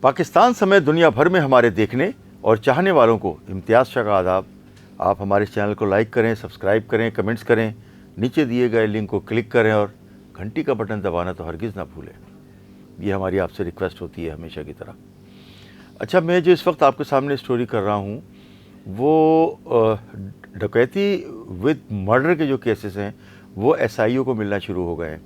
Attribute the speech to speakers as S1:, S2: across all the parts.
S1: पाकिस्तान समेत दुनिया भर में हमारे देखने और चाहने वालों को इम्तियाज़ शाह का आदाब। आप हमारे इस चैनल को लाइक करें, सब्सक्राइब करें, कमेंट्स करें, नीचे दिए गए लिंक को क्लिक करें और घंटी का बटन दबाना तो हरगिज़ ना भूलें। ये हमारी आपसे रिक्वेस्ट होती है हमेशा की तरह। अच्छा, मैं जो इस वक्त आपके सामने स्टोरी कर रहा हूँ वो डकैती विद मर्डर के जो केसेस हैं वो SIO को मिलना शुरू हो गए हैं।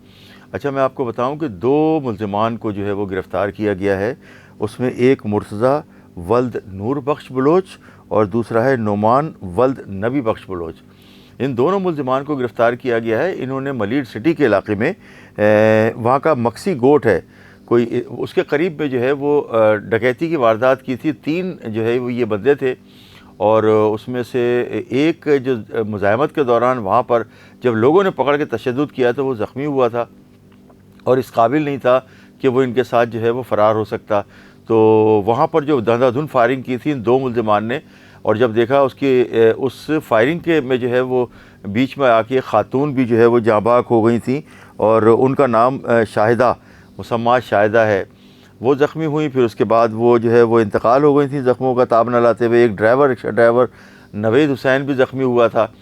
S1: अच्छा, मैं आपको बताऊं कि 2 मुल्ज़िमान को जो है वो गिरफ़्तार किया गया है। उसमें एक मुर्तज़ा वल्द नूर बख्श बलोच और दूसरा है नोमान वल्द नबी बख्श बलोच। इन दोनों मुल्ज़िमान को गिरफ़्तार किया गया है। इन्होंने मलीर सिटी के इलाके में वहाँ का मक्सी गोट है कोई, उसके करीब में जो है वो डकैती की वारदात की थी। 3 जो है वो ये बंदे थे और उसमें से एक जो मुज़ाहमत के दौरान वहाँ पर जब लोगों ने पकड़ के तशद्दुद किया तो वो ज़ख्मी हुआ था और इस काबिल नहीं था कि वो इनके साथ जो है वो फ़रार हो सकता। तो वहाँ पर जो धंधाधुन फायरिंग की थी इन 2 मुल्ज़िमान ने, और जब देखा उसकी उस फायरिंग के में जो है वो बीच में आके ख़ातून भी जो है वो जाँबाक हो गई थी और उनका नाम शाहिदा मुसम्मा शाहिदा है, वो ज़ख्मी हुई। फिर उसके बाद वो जो है वो इंतकाल हो गई थी ज़ख्मों का ताब न लाते हुए। एक driver, rickshaw driver Naved Hussain भी ज़ख्मी हुआ था।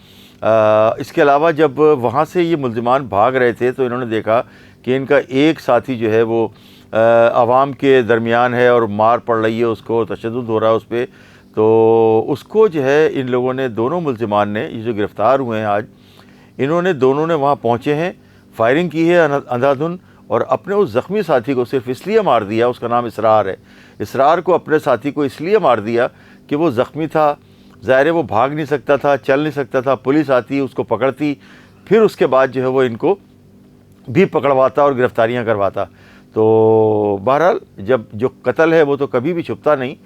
S1: इसके अलावा जब वहाँ से ये मुल्ज़िमान भाग रहे थे तो इन्होंने देखा कि इनका एक साथी जो है वो आवाम के दरमियान है और मार पड़ रही है उसको, तशद्दुद हो रहा है उस पर। तो उसको जो है इन लोगों ने, दोनों मुल्ज़िमान ने, ये जो गिरफ़्तार हुए हैं आज, इन्होंने दोनों ने वहाँ पहुँचे हैं, फायरिंग की है अंधाधुन और अपने उस ज़ख्मी साथी को सिर्फ इसलिए मार दिया, उसका नाम इसरार है, इसरार को अपने साथी को इसलिए मार दिया कि वो ज़ख्मी था। ज़ाहिर है वो भाग नहीं सकता था, चल नहीं सकता था, पुलिस आती उसको पकड़ती, फिर उसके बाद जो है वो इनको भी पकड़वाता और गिरफ़्तारियाँ करवाता। तो बहरहाल जब जो कत्ल है वो तो कभी भी छुपता नहीं,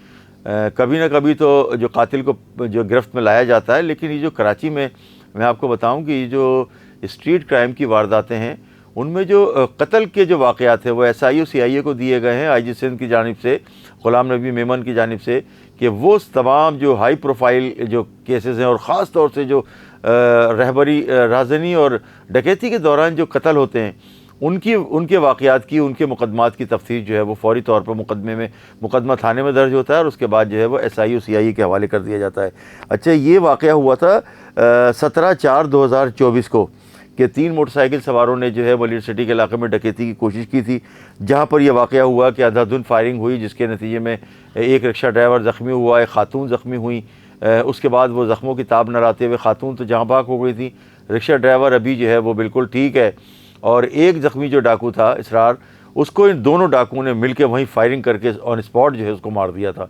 S1: कभी ना कभी तो जो कातिल को जो गिरफ्त में लाया जाता है। लेकिन ये जो कराची में मैं आपको बताऊं कि ये जो स्ट्रीट क्राइम की वारदातें हैं उनमें जो कत्ल के जो वाक़यात हैं वो SIO CIA को दिए गए हैं IG सिंध की जानिब से, ग़ुलाम नबी मेमन की जानिब से, कि वो तमाम जो हाई प्रोफाइल जो केसेस हैं और ख़ास तौर से जो रहबरी, राज़नी और डकैती के दौरान जो कत्ल होते हैं उनके वाक़यात की, उनके मुकदमात की तफ्तीश जो है वो फ़ौरी तौर पर मुकदमा थाने में दर्ज होता है और उसके बाद जो है वो SIO CIA के हवाले कर दिया जाता है। अच्छा, ये वाक़या हुआ था 17/4/2024 को कि 3 मोटरसाइकिल सवारों ने जो है मलीर सिटी के इलाके में डकैती की कोशिश की थी, जहाँ पर यह वाक़या हुआ कि अंधाधुन फायरिंग हुई जिसके नतीजे में एक रिक्शा ड्राइवर ज़ख्मी हुआ, एक ख़ातून ज़ख्मी हुई। उसके बाद वो ज़ख्मों की ताब न लाते हुए ख़ातून तो जहाँ भाग हो गई थी, रिक्शा ड्राइवर अभी जो है वो बिल्कुल ठीक है, और एक ज़ख्मी जो डाकू था इसरार, उसको इन दोनों डाकुओं ने मिल के वहीं फायरिंग करके ऑन स्पॉट जो है उसको मार दिया था।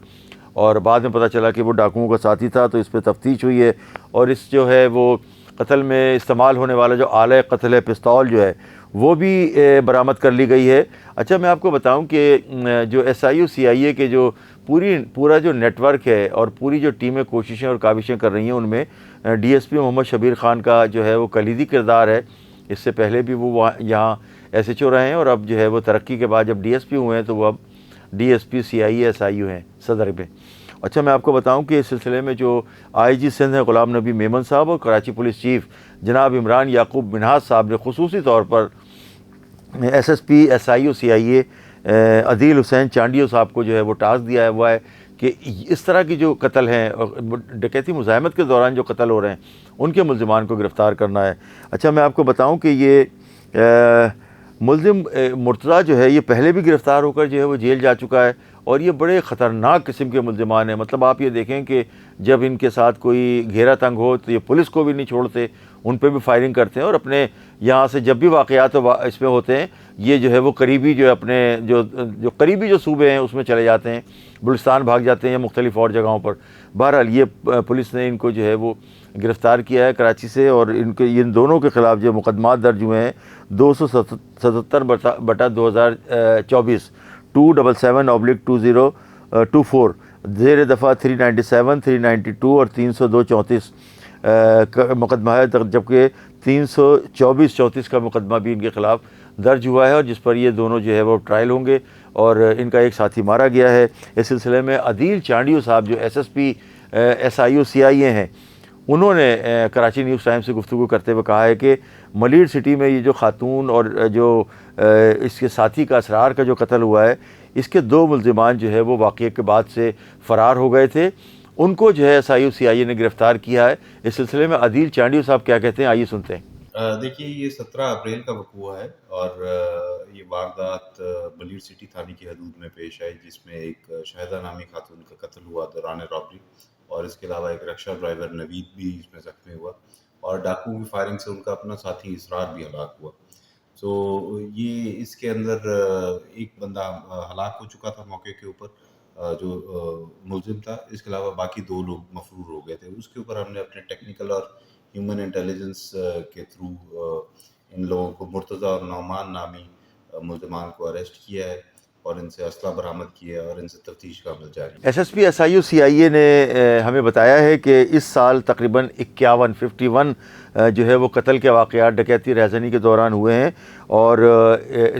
S1: और बाद में पता चला कि वो डाकुओं का साथी था, तो इस पर तफ्तीश हुई है और इस जो है वो कत्ल में इस्तेमाल होने वाला जो आला कत्ल है, पिस्तौल जो है, वो भी बरामद कर ली गई है। अच्छा, मैं आपको बताऊं कि जो SIO CIA के जो पूरा जो नेटवर्क है और पूरी जो टीमें कोशिशें और काविशें कर रही हैं उनमें DSP मोहम्मद शबीर ख़ान का जो है वो कलीदी किरदार है। इससे पहले भी वो यहाँ SHO रहे हैं और अब जो है वो तरक्की के बाद जब DSP हुए हैं तो वो अब DSP CIA SIO हैं सदर में। अच्छा, मैं आपको बताऊं कि इस सिलसिले में जो IG सिंध है ग़ुलाम नबी मेमन साहब और कराची पुलिस चीफ जनाब इमरान याकूब मिन्हाज साहब ने खुसूसी तौर पर SSP SIO CIA Adeel Hussain Chandio साहब को जो है वो टास्क दिया हुआ है कि इस तरह की जो कत्ल हैं और डकैती मुज़ाहमत के दौरान जो कत्ल हो रहे हैं उनके मुल्ज़िमान को गिरफ़्तार करना है। अच्छा, मैं आपको बताऊं कि ये मुल्ज़िम मुर्तज़ा जो है ये पहले भी गिरफ़्तार होकर जो है वो जेल जा चुका है और ये बड़े ख़तरनाक किस्म के मुल्ज़िमान हैं। मतलब आप ये देखें कि जब इनके साथ कोई घेरा तंग हो तो ये पुलिस को भी नहीं छोड़ते, उन पर भी फायरिंग करते हैं और अपने यहाँ से जब भी वाक़यात इसमें होते हैं ये जो है वो करीबी जो अपने जो करीबी जो सूबे हैं उसमें चले जाते हैं, बलूचिस्तान भाग जाते हैं या मुख्तलिफ़ और जगहों पर। बहरहाल ये पुलिस ने इनको जो है वो गिरफ़्तार किया है कराची से और इन दोनों के ख़िलाफ़ जो मुकदमात दर्ज हुए हैं 277/2024 277/2024 ज़ेर दफ़ा 397, 392 और 302-34 मुकदमा है, जबकि 324-34 का मुकदमा भी इनके ख़िलाफ़ दर्ज हुआ है और जिस पर ये दोनों जो है वो ट्रायल होंगे और इनका एक साथी मारा गया है। इस सिलसिले में अदील चांडियो साहब जो SSP SIO CIA हैं उन्होंने कराची न्यूज़ टाइम्स से गुफ्तगू करते हुए कहा है कि मलीर सिटी में ये जो खातून और जो इसके साथी का असरार का जो कत्ल हुआ है اس کے 2 ملزمان جو ہے وہ واقعے کے بعد سے فرار ہو گئے تھے، ان کو جو ہے SIU/CIA نے گرفتار کیا ہے۔ اس سلسلے میں عدیل چانڈیو صاحب کیا کہتے ہیں، آئیے سنتے ہیں۔
S2: دیکھیے یہ 17 اپریل کا وقوع ہے اور یہ واردات بلیر سٹی تھانے کی حدود میں پیش آئی، جس میں ایک شاہدہ نامی خاتون کا قتل ہوا دوران رابری، اور اس کے علاوہ ایک رکشہ ڈرائیور نوید بھی اس میں زخمی ہوا، اور ڈاکو کی فائرنگ سے ان کا اپنا ساتھی اسرار بھی ہلاک ہوا۔ تو یہ اس کے اندر ایک بندہ ہلاک ہو چکا تھا موقع کے اوپر جو ملزم تھا، اس کے علاوہ باقی 2 لوگ مفرور ہو گئے تھے۔ اس کے اوپر ہم نے اپنے ٹیکنیکل اور ہیومن انٹیلیجنس کے تھرو ان لوگوں کو مرتضیٰ اور نعمان نامی ملزمان کو اریسٹ کیا ہے اور ان سے اسلحہ برآمد کیا ہے اور ان سے تفتیش کا عمل جاری ہے۔
S1: SSP SIU/CIA نے ہمیں بتایا ہے کہ اس سال تقریباً 51 جو ہے وہ قتل کے واقعات ڈکیتی رہزنی کے دوران ہوئے ہیں، اور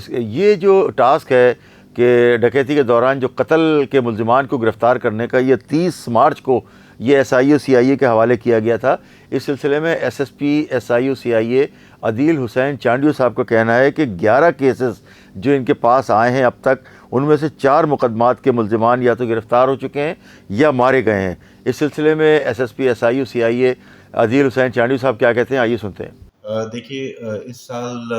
S1: یہ جو ٹاسک ہے کہ ڈکیتی کے دوران جو قتل کے ملزمان کو گرفتار کرنے کا، یہ 30 مارچ کو یہ SIU/CIA کے حوالے کیا گیا تھا۔ اس سلسلے میں SSP SIU/CIA عدیل حسین چانڈیو صاحب کا کہنا ہے کہ 11 کیسز جو ان کے پاس آئے ہیں اب تک، ان میں سے 4 مقدمات کے ملزمان یا تو گرفتار ہو چکے ہیں یا مارے گئے ہیں۔ اس سلسلے میں SSP SIU/CIA عدیل حسین چانڈیو صاحب کیا کہتے ہیں، آئیے سنتے ہیں۔
S2: دیکھیے اس سال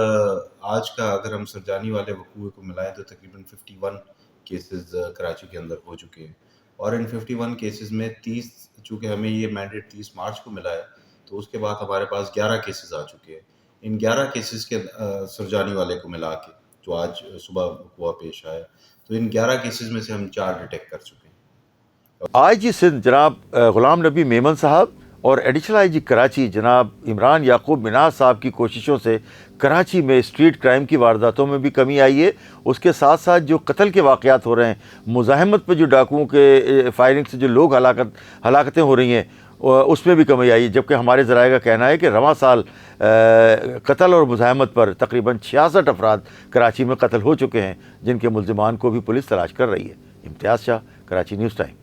S2: آج کا اگر ہم سرجانی والے وقوع کو ملائیں تو تقریباً 51 کیسز کراچی کے اندر ہو چکے ہیں، اور ان 51 کیسز میں 30، چونکہ ہمیں یہ مینڈیٹ 30 مارچ کو ملا ہے، تو اس کے بعد ہمارے پاس 11 کیسز آ چکے ہیں۔ ان 11 کیسز کے سرجانی والے کو ملا کے جو آج صبح وقوع پیش آیا، تو ان 11 کیسز میں سے ہم 4 ڈیٹیکٹ کر چکے ہیں۔
S1: IG سندھ جناب غلام نبی میمن صاحب اور ایڈیشنل IG کراچی جناب عمران یعقوب مناز صاحب کی کوششوں سے کراچی میں اسٹریٹ کرائم کی وارداتوں میں بھی کمی آئی ہے۔ اس کے ساتھ ساتھ جو قتل کے واقعات ہو رہے ہیں، مزاحمت پہ جو ڈاکوؤں کے فائرنگ سے جو لوگ ہلاکتیں ہو رہی ہیں، اس میں بھی کمی آئی ہے، جبکہ ہمارے ذرائع کا کہنا ہے کہ رواں سال قتل اور مزاحمت پر تقریباً 66 افراد کراچی میں قتل ہو چکے ہیں، جن کے ملزمان کو بھی پولیس تلاش کر رہی ہے۔ امتیاز شاہ، کراچی نیوز ٹائم۔